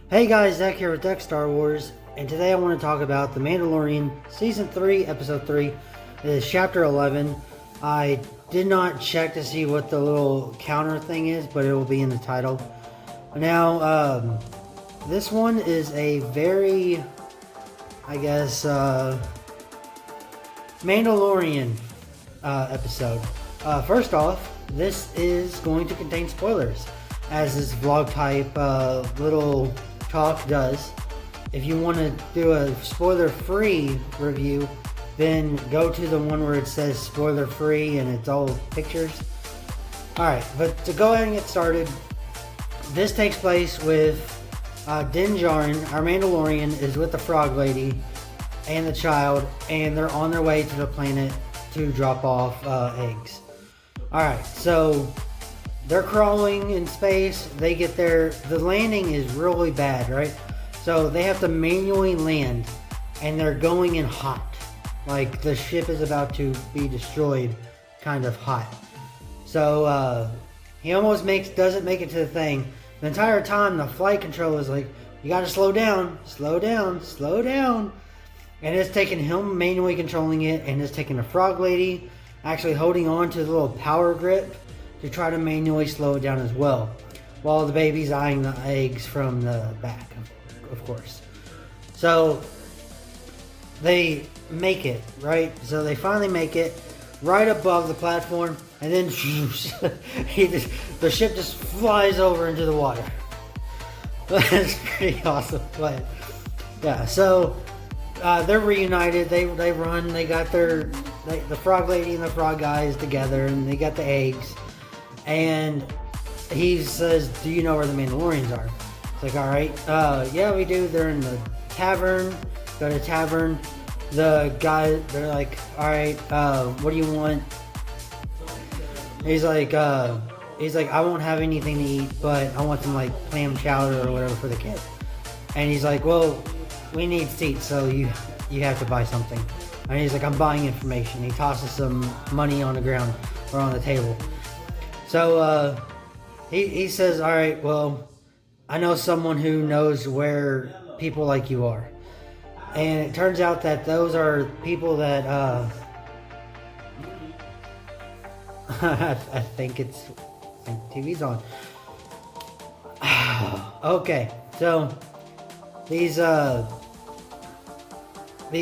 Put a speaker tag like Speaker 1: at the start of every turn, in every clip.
Speaker 1: Hey guys, Zach here with Deck Star Wars, and today I want to talk about The Mandalorian Season 3, Episode 3. It is Chapter 11. I did not check to see what the little counter thing is, but it will be in the title. Now, this one is a very, Mandalorian episode. First off, this is going to contain spoilers, as this vlog type little talk does. If you want to do a spoiler-free review, then go to the one where it says spoiler-free and it's all pictures. Alright, but to go ahead and get started, this takes place with Din Djarin, our Mandalorian, is with the Frog Lady and the child, and they're on their way to the planet to drop off eggs. Alright, so they're crawling in space. They get there. The landing is really bad, right? So they have to manually land, and they're going in hot. Like the ship is about to be destroyed, kind of hot. So he almost doesn't make it to the thing. The entire time, the flight controller is like, "You got to slow down, slow down, slow down." And it's taking him manually controlling it, and it's taking the Frog Lady actually holding on to the little power grip to try to manually slow it down as well, while the baby's eyeing the eggs from the back, of course. So they make it, right? So they finally make it right above the platform, and then the ship just flies over into the water. That's pretty awesome. But yeah, so they're reunited. They run. They got the Frog Lady and the Frog guys together, and they got the eggs. And he says, "Do you know where the Mandalorians are?" It's like, "Alright, yeah, we do. They're in the tavern." Go to the tavern. The guy, they're like, "Alright, what do you want?" He's like, "I won't have anything to eat, but I want some like clam chowder or whatever for the kid." And he's like, "Well, we need seats, so you have to buy something." And he's like, "I'm buying information." He tosses some money on the ground or on the table. So he says, "Alright, well, I know someone who knows where people like you are." And it turns out that those are people that I think TV's on. Okay, so these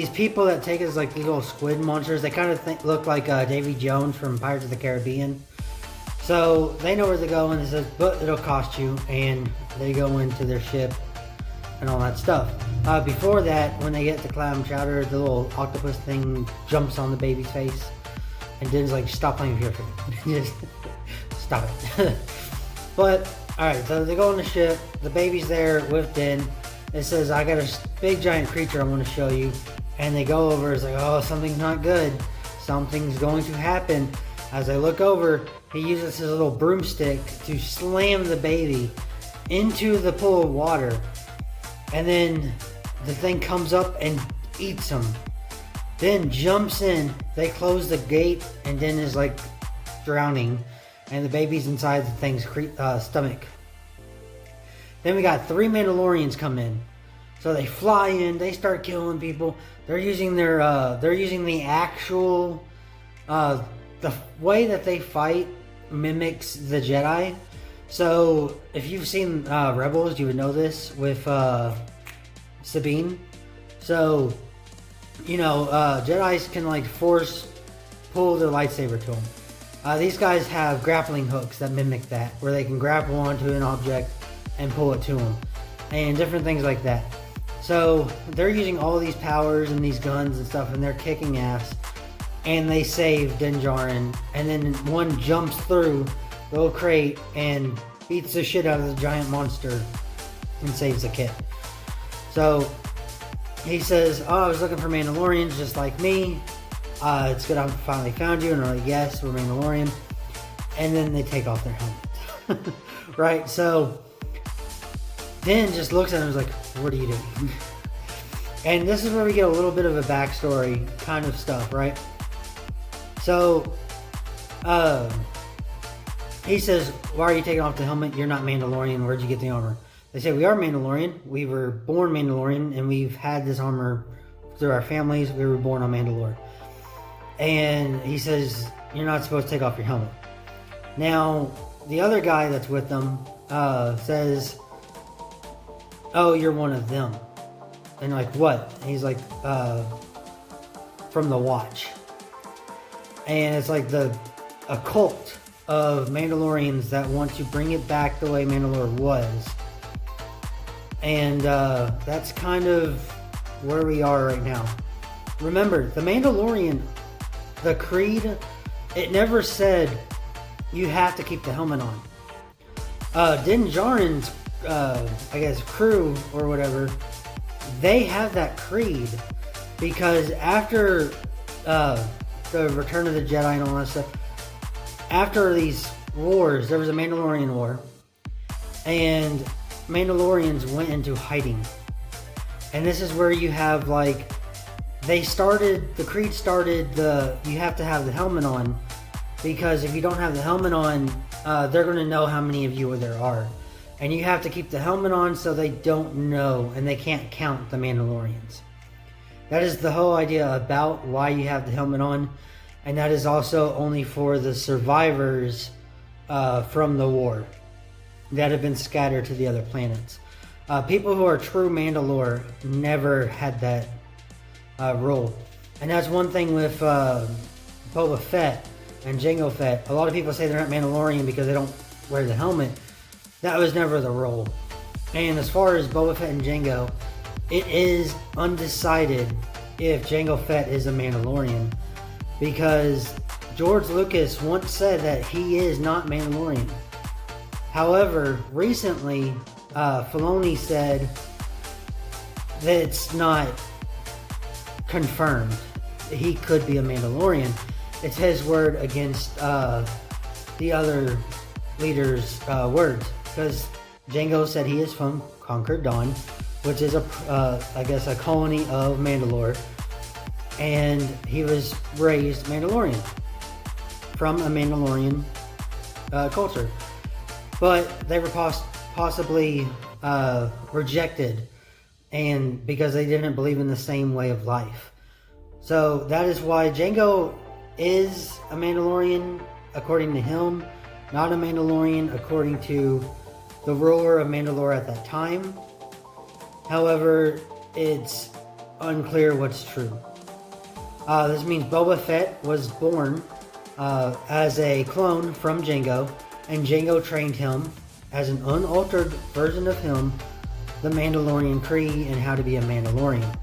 Speaker 1: people that take us like these little squid monsters, they kind of look like Davy Jones from Pirates of the Caribbean. So they know where to go, and it says, "But it'll cost you," and they go into their ship and all that stuff. Before that, when they get to clam chowder, the little octopus thing jumps on the baby's face, and Din's like, "Stop playing with your food." Just stop it. But alright, so they go on the ship. The baby's there with Din. It says, "I got a big giant creature I want to show you." And they go over. It's like, "Oh, something's not good. Something's going to happen." As I look over, he uses his little broomstick to slam the baby into the pool of water. And then the thing comes up and eats him. Then jumps in. They close the gate, and then is like drowning. And the baby's inside the thing's stomach. Then we got 3 Mandalorians come in. So they fly in. They start killing people. They're using the actual the way that they fight mimics the Jedi. So if you've seen Rebels, you would know this with Sabine. So Jedis can like force pull their lightsaber to them. These guys have grappling hooks that mimic that, where they can grapple onto an object and pull it to them, and different things like that. So they're using all these powers and these guns and stuff, and they're kicking ass. And they save Din Djarin, and then one jumps through the little crate and beats the shit out of the giant monster and saves the kid. So he says, "Oh, I was looking for Mandalorians just like me. It's good I finally found you." And they're like, "Yes, we're Mandalorian." And then they take off their helmets. Right? So Din just looks at him and is like, "What are you doing?" And this is where we get a little bit of a backstory kind of stuff, right? So he says, "Why are you taking off the helmet? You're not Mandalorian. Where'd you get the armor?" They say, we are Mandalorian. We were born Mandalorian, and we've had this armor through our families. We were born on Mandalore. And he says, you're not supposed to take off your helmet. Now, the other guy that's with them says, oh, you're one of them. And like, what? And he's like, from the Watch. And it's like a cult of Mandalorians that want to bring it back the way Mandalore was. And that's kind of where we are right now. Remember, the Mandalorian, the creed, it never said you have to keep the helmet on. Din Djarin's, I guess, crew or whatever, they have that creed because after the Return of the Jedi and all that stuff, after these wars, there was a Mandalorian war, and Mandalorians went into hiding. And this is where you have, like, the creed started you have to have the helmet on, because if you don't have the helmet on, they're going to know how many of you there are. And you have to keep the helmet on so they don't know and they can't count the Mandalorians. That is the whole idea about why you have the helmet on. And that is also only for the survivors from the war that have been scattered to the other planets. People who are true Mandalore never had that rule. And that's one thing with Boba Fett and Jango Fett. A lot of people say they're not Mandalorian because they don't wear the helmet. That was never the role. And as far as Boba Fett and Jango, it is undecided if Jango Fett is a Mandalorian, because George Lucas once said that he is not Mandalorian. However, recently, Filoni said that it's not confirmed. He could be a Mandalorian. It's his word against the other leaders' words. Because Jango said he is from Conquer Dawn, which is I guess a colony of Mandalore. And he was raised Mandalorian from a Mandalorian culture. But they were possibly rejected, and because they didn't believe in the same way of life. So that is why Jango is a Mandalorian according to him, not a Mandalorian according to the ruler of Mandalore at that time. However, it's unclear what's true. This means Boba Fett was born as a clone from Jango, and Jango trained him as an unaltered version of him, the Mandalorian creed and how to be a Mandalorian.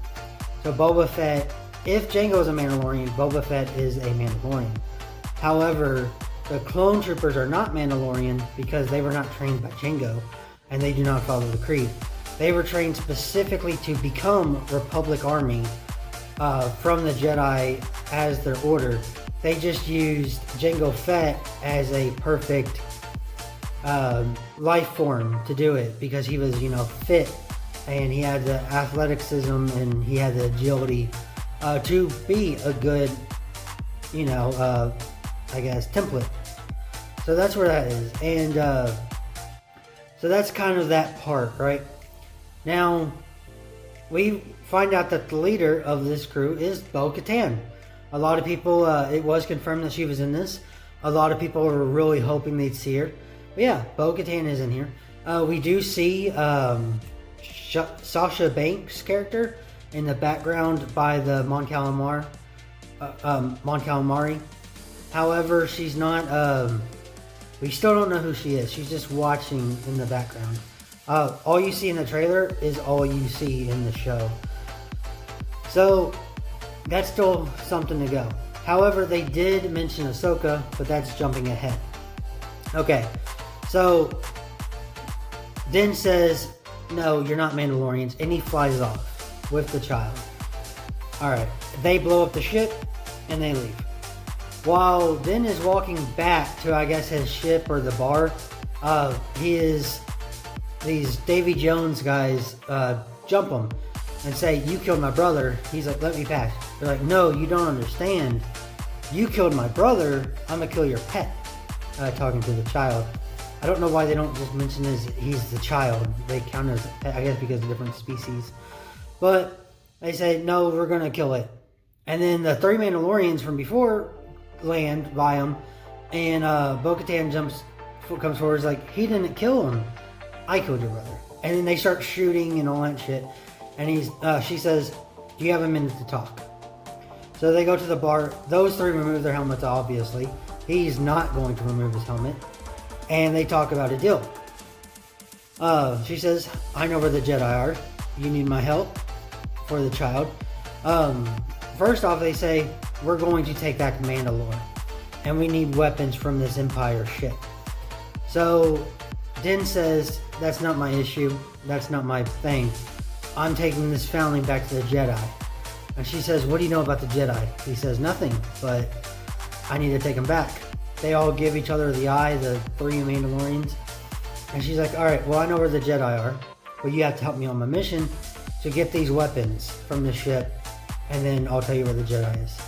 Speaker 1: So Boba Fett, if Jango is a Mandalorian, Boba Fett is a Mandalorian. However, the clone troopers are not Mandalorian because they were not trained by Jango, and they do not follow the creed. They were trained specifically to become Republic Army from the Jedi as their order. They just used Jango Fett as a perfect life form to do it, because he was, fit, and he had the athleticism and he had the agility to be a good, I guess, template. So that's where that is. And so that's kind of that part, right? Now, we find out that the leader of this crew is Bo-Katan. A lot of people, it was confirmed that she was in this. A lot of people were really hoping they'd see her. But yeah, Bo-Katan is in here. We do see Sasha Banks' character in the background by the Mon Calamari. However, she's not, we still don't know who she is. She's just watching in the background. All you see in the trailer is all you see in the show. So, that's still something to go. However, they did mention Ahsoka, but that's jumping ahead. Okay, so Din says, no, you're not Mandalorians, and he flies off with the child. Alright, they blow up the ship, and they leave. While Din is walking back to, I guess, his ship or the bar, these Davy Jones guys jump him and say, you killed my brother. He's like, let me pass. They're like, no, you don't understand. You killed my brother, I'm gonna kill your pet. Talking to the child. I don't know why they don't just mention he's the child. They count as, I guess, because of different species. But they say, no, we're going to kill it. And then the 3 Mandalorians from before land by him. And Bo-Katan comes forward, is like, he didn't kill him. I killed your brother. And then they start shooting and all that shit. And she says, do you have a minute to talk? So they go to the bar. Those 3 remove their helmets, obviously. He's not going to remove his helmet. And they talk about a deal. She says, I know where the Jedi are. You need my help for the child. First off, they say, we're going to take back Mandalore. And we need weapons from this Empire ship. So Din says, that's not my issue. That's not my thing. I'm taking this foundling back to the Jedi. And she says, what do you know about the Jedi? He says, nothing, but I need to take him back. They all give each other the eye, the 3 Mandalorians. And she's like, alright, well, I know where the Jedi are, but you have to help me on my mission to get these weapons from the ship, and then I'll tell you where the Jedi is.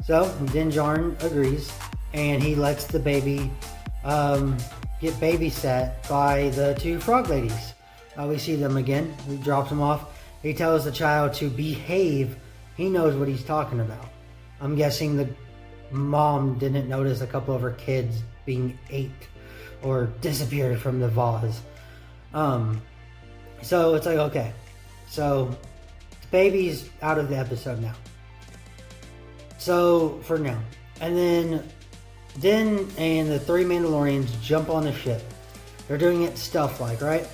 Speaker 1: So, Din Djarin agrees, and he lets the baby get babysat by the 2 frog ladies. We see them again. He drops them off. He tells the child to behave. He knows what he's talking about. I'm guessing the mom didn't notice a couple of her kids being ate or disappeared from the vase. So it's like, okay. So the baby's out of the episode now. So for now. And then Din and the 3 Mandalorians jump on the ship. They're doing it stealth-like, right?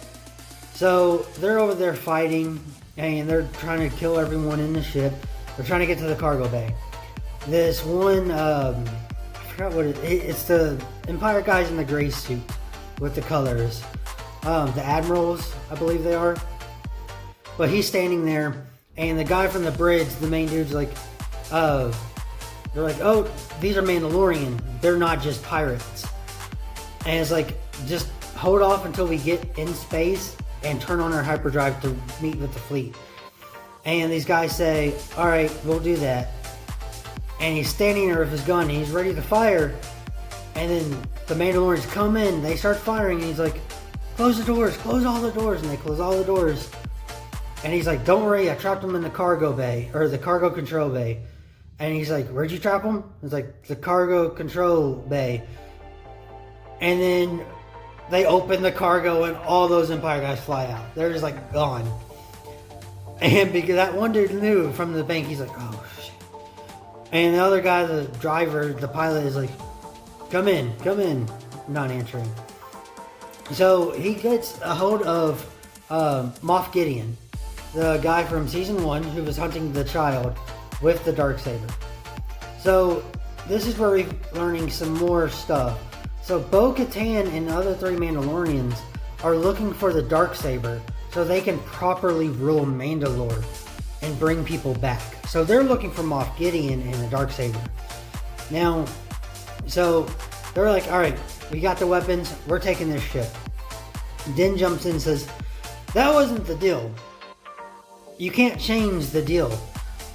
Speaker 1: So they're over there fighting, and they're trying to kill everyone in the ship. They're trying to get to the cargo bay. This one, I forgot what it's the Empire guys in the gray suit with the colors. The admirals, I believe they are. But he's standing there, and the guy from the bridge, the main dude's like, they're like, oh, these are Mandalorian. They're not just pirates. And it's like, just hold off until we get in space and turn on our hyperdrive to meet with the fleet. And these guys say, alright, we'll do that. And he's standing there with his gun, and he's ready to fire. And then the Mandalorians come in, they start firing, and he's like, close the doors, close all the doors. And they close all the doors. And he's like, don't worry, I trapped them in the cargo bay, or the cargo control bay. And he's like, where'd you trap them? It's like, the cargo control bay. And then they open the cargo, and all those Empire guys fly out. They're just like gone. And because that one dude knew from the bank, he's like, oh shit. And the other guy, the driver, the pilot, is like, come in, not answering. So he gets a hold of Moff Gideon, the guy from season 1 who was hunting the child with the Darksaber. So this is where we're learning some more stuff. So Bo-Katan and the other 3 Mandalorians are looking for the Darksaber so they can properly rule Mandalore and bring people back. So they're looking for Moff Gideon and the Darksaber. Now, so they're like, alright, we got the weapons, we're taking this ship. Din jumps in and says, that wasn't the deal. You can't change the deal.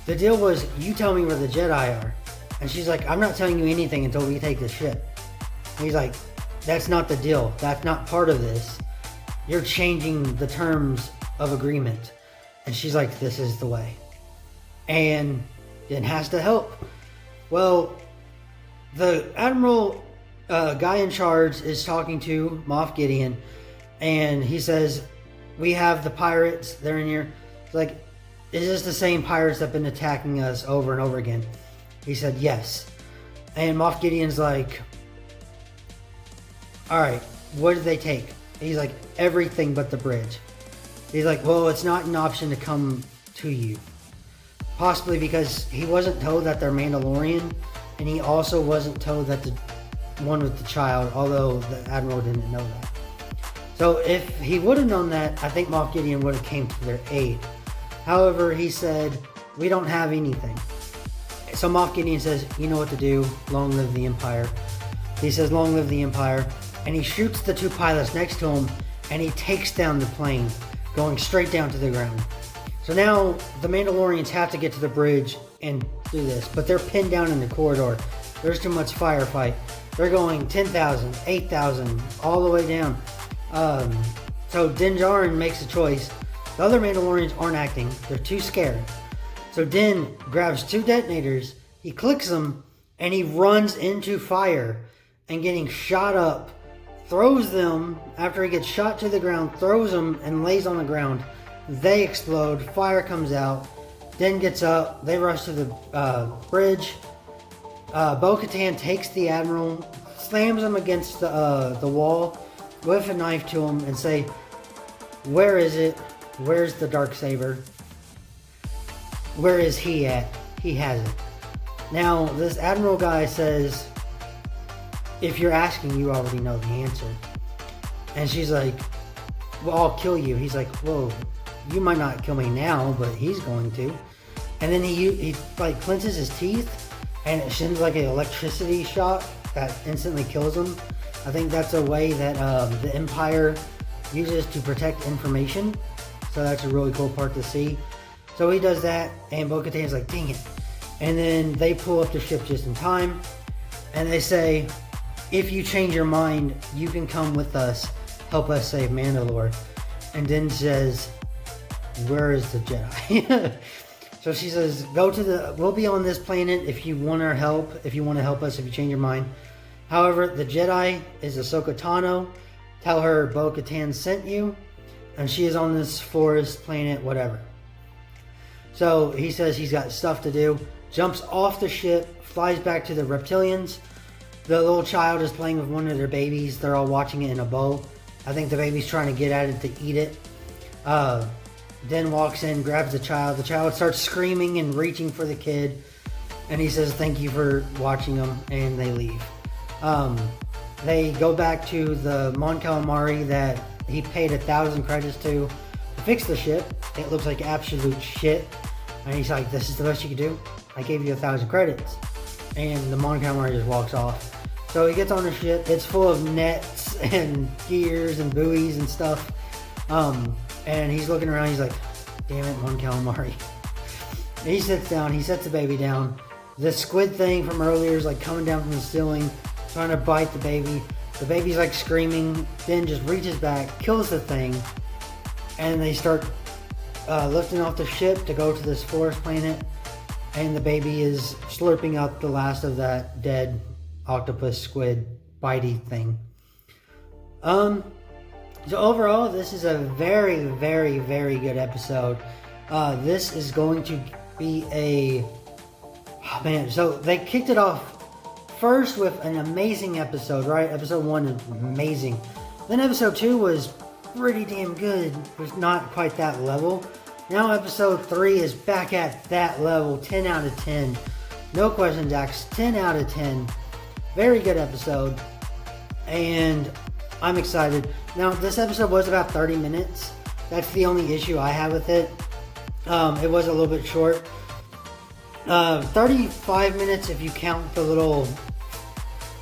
Speaker 1: The deal was, you tell me where the Jedi are. And she's like, I'm not telling you anything until we take the ship. And he's like, that's not the deal. That's not part of this. You're changing the terms of agreement. And she's like, this is the way. And Din has to help. Well, the Admiral guy in charge is talking to Moff Gideon. And he says, we have the pirates. They're in here. It's like, is this the same pirates that have been attacking us over and over again? He said, yes. And Moff Gideon's like, alright, what did they take? He's like, everything but the bridge. He's like, well, it's not an option to come to you. Possibly because he wasn't told that they're Mandalorian, and he also wasn't told that the one with the child, although the Admiral didn't know that. So if he would have known that, I think Moff Gideon would have came to their aid. However, he said, we don't have anything. So Moff Gideon says, you know what to do, long live the Empire. He says, long live the Empire. And he shoots the 2 pilots next to him, and he takes down the plane, going straight down to the ground. So now the Mandalorians have to get to the bridge and do this, but they're pinned down in the corridor. There's too much firefight. They're going 10,000, 8,000, all the way down. So Din Djarin makes a choice. The other Mandalorians aren't acting. They're too scared. So Din grabs 2 detonators, he clicks them, and he runs into fire. And getting shot up, throws them, after he gets shot to the ground, throws them and lays on the ground. They explode, fire comes out. Din gets up, they rush to the bridge. Bo-Katan takes the Admiral, slams him against the wall with a knife to him and say, "Where is it? Where's the Darksaber? Where is he at? He has it." Now, this Admiral guy says, "If you're asking, you already know the answer." And she's like, "Well, I'll kill you." He's like, "Whoa, you might not kill me now, but he's going to." And then he like clenches his teeth, and it sends like an electricity shock that instantly kills him. I think that's a way that the Empire uses to protect information. So that's a really cool part to see. So he does that, and Bo-Katan's like, "Dang it." And then they pull up the ship just in time, and they say, "If you change your mind, you can come with us, help us save Mandalore." And Din says, "Where is the Jedi?" So she says, we'll be on this planet if you want our help, if you want to help us, if you change your mind. However, the Jedi is Ahsoka Tano. Tell her Bo-Katan sent you, and she is on this forest planet, whatever. So he says he's got stuff to do, jumps off the ship, flies back to the reptilians. The little child is playing with one of their babies. They're all watching it in a bowl. I think the baby's trying to get at it to eat it. Din walks in, grabs the child. The child starts screaming and reaching for the kid. And he says, "Thank you for watching them," and they leave. They go back to the Mon Calamari that he paid 1,000 credits to fix the ship. It looks like absolute shit. And he's like, "This is the best you can do? I gave you 1,000 credits. And the Mon Calamari just walks off. So he gets on the ship. It's full of nets and gears and buoys and stuff. And he's looking around. He's like, "Damn it, Mon Calamari." And he sits down. He sets the baby down. The squid thing from earlier is like coming down from the ceiling, trying to bite the baby. The baby's like screaming. Then just reaches back, kills the thing. And they start lifting off the ship to go to this forest planet. And the baby is slurping up the last of that dead octopus squid bitey thing. So overall, this is a very, very, very good episode. This is going to be oh man, so they kicked it off first with an amazing episode, right? Episode 1 is amazing. Then episode 2 was pretty damn good, but not quite that level. Now episode 3 is back at that level, 10 out of 10. No questions asked, 10 out of 10. Very good episode. And I'm excited. Now, this episode was about 30 minutes. That's the only issue I have with it. It was a little bit short. 35 minutes if you count the little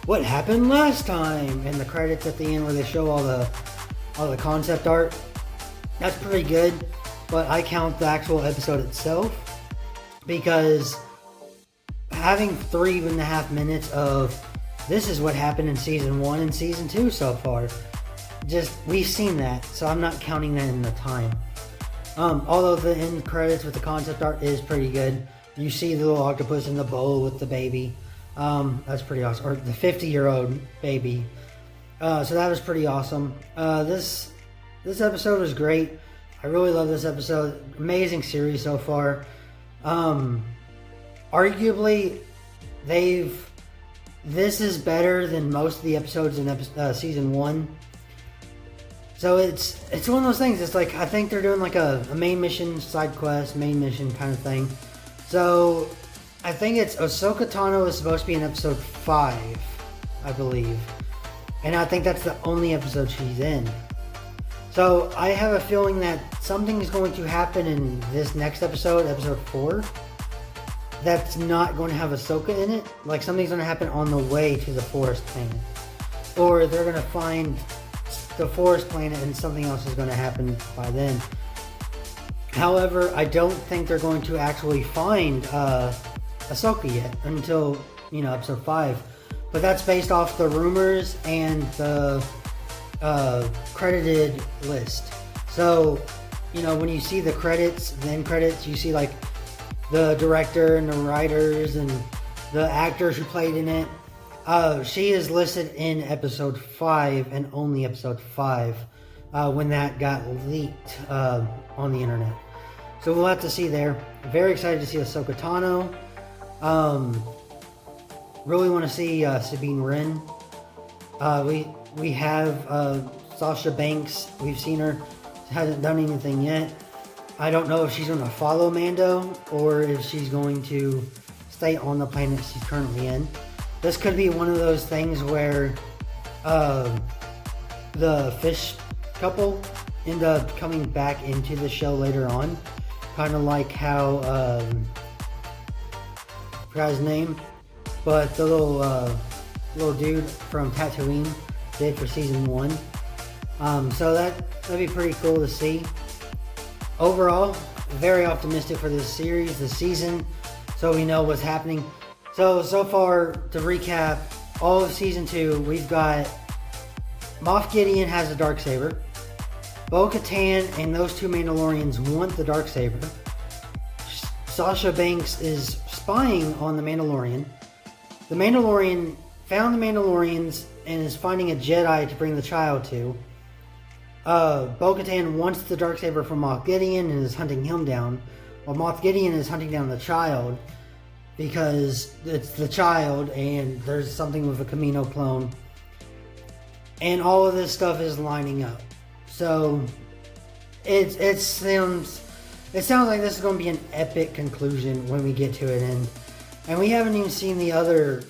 Speaker 1: "what happened last time" and the credits at the end where they show all the concept art. That's pretty good, but I count the actual episode itself because having 3.5 minutes of this is what happened in season 1 and season 2 so far. Just, we've seen that, so I'm not counting that in the time. Although the end credits with the concept art is pretty good. You see the little octopus in the bowl with the baby. That's pretty awesome. Or the 50-year-old baby. So that was pretty awesome. This episode was great. I really love this episode. Amazing series so far. Arguably, this is better than most of the episodes in season 1. So it's one of those things. It's like, I think they're doing like a main mission, side quest, main mission kind of thing. So I think it's Ahsoka Tano is supposed to be in episode 5, I believe. And I think that's the only episode she's in. So I have a feeling that something is going to happen in this next episode, episode 4, that's not going to have Ahsoka in it. Like, something's going to happen on the way to the forest planet. Or they're going to find the forest planet and something else is going to happen by then. However, I don't think they're going to actually find Ahsoka yet until, episode 5. but that's based off the rumors and the credited list. So, you know, when you see the credits, the end credits, you see like the director and the writers and the actors who played in it. She is listed in episode 5 and only episode 5 when that got leaked on the internet. So we'll have to see there. Very excited to see Ahsoka Tano. Really want to see Sabine Wren. We have Sasha Banks. We've seen her. She hasn't done anything yet. I don't know if she's going to follow Mando or if she's going to stay on the planet she's currently in. This could be one of those things where the fish couple end up coming back into the show later on. Kind of like how, I forgot his name, but the little dude from Tatooine did for season 1. So that'd be pretty cool to see. Overall, very optimistic for this series, this season, so we know what's happening. So far, to recap, all of season 2, we've got Moff Gideon has a Darksaber. Bo-Katan and those 2 Mandalorians want the Darksaber. Sasha Banks is spying on the Mandalorian. The Mandalorian found the Mandalorians and is finding a Jedi to bring the child to. Bo-Katan wants the Darksaber from Moff Gideon and is hunting him down, while Moff Gideon is hunting down the child because it's the child and there's something with a Camino clone. And all of this stuff is lining up. So it sounds like this is going to be an epic conclusion when we get to it, and we haven't even seen the other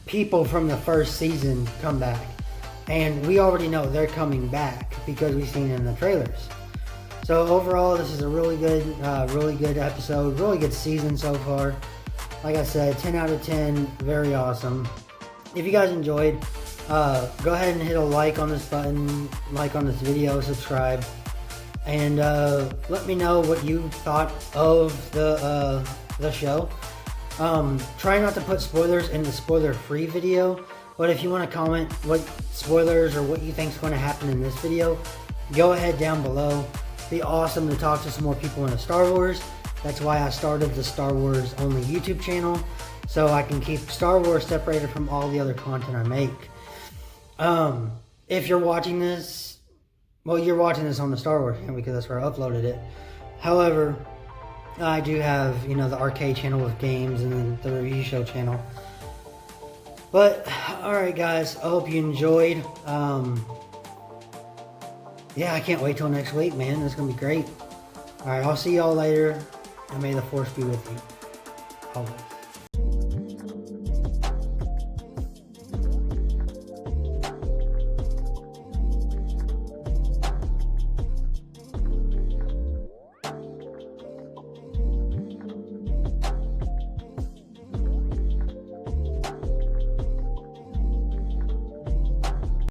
Speaker 1: people from the first season come back, and we already know they're coming back because we've seen it in the trailers. So overall, this is a really good episode, really good season so far. Like I said, 10 out of 10, very awesome. If you guys enjoyed, go ahead and hit a like on this button, like on this video, subscribe, and let me know what you thought of the show. Try not to put spoilers in the spoiler-free video, but if you want to comment what spoilers or what you think is going to happen in this video, go ahead down below. It'd be awesome to talk to some more people into Star Wars. That's why I started the Star Wars only YouTube channel, so I can keep Star Wars separated from all the other content I make. If you're watching this, well, you're watching this on the Star Wars channel because that's where I uploaded it. However, I do have, the arcade channel with games and then the review show channel. But, alright guys, I hope you enjoyed. Yeah, I can't wait till next week, man. It's going to be great. Alright, I'll see y'all later, and may the Force be with you. Always.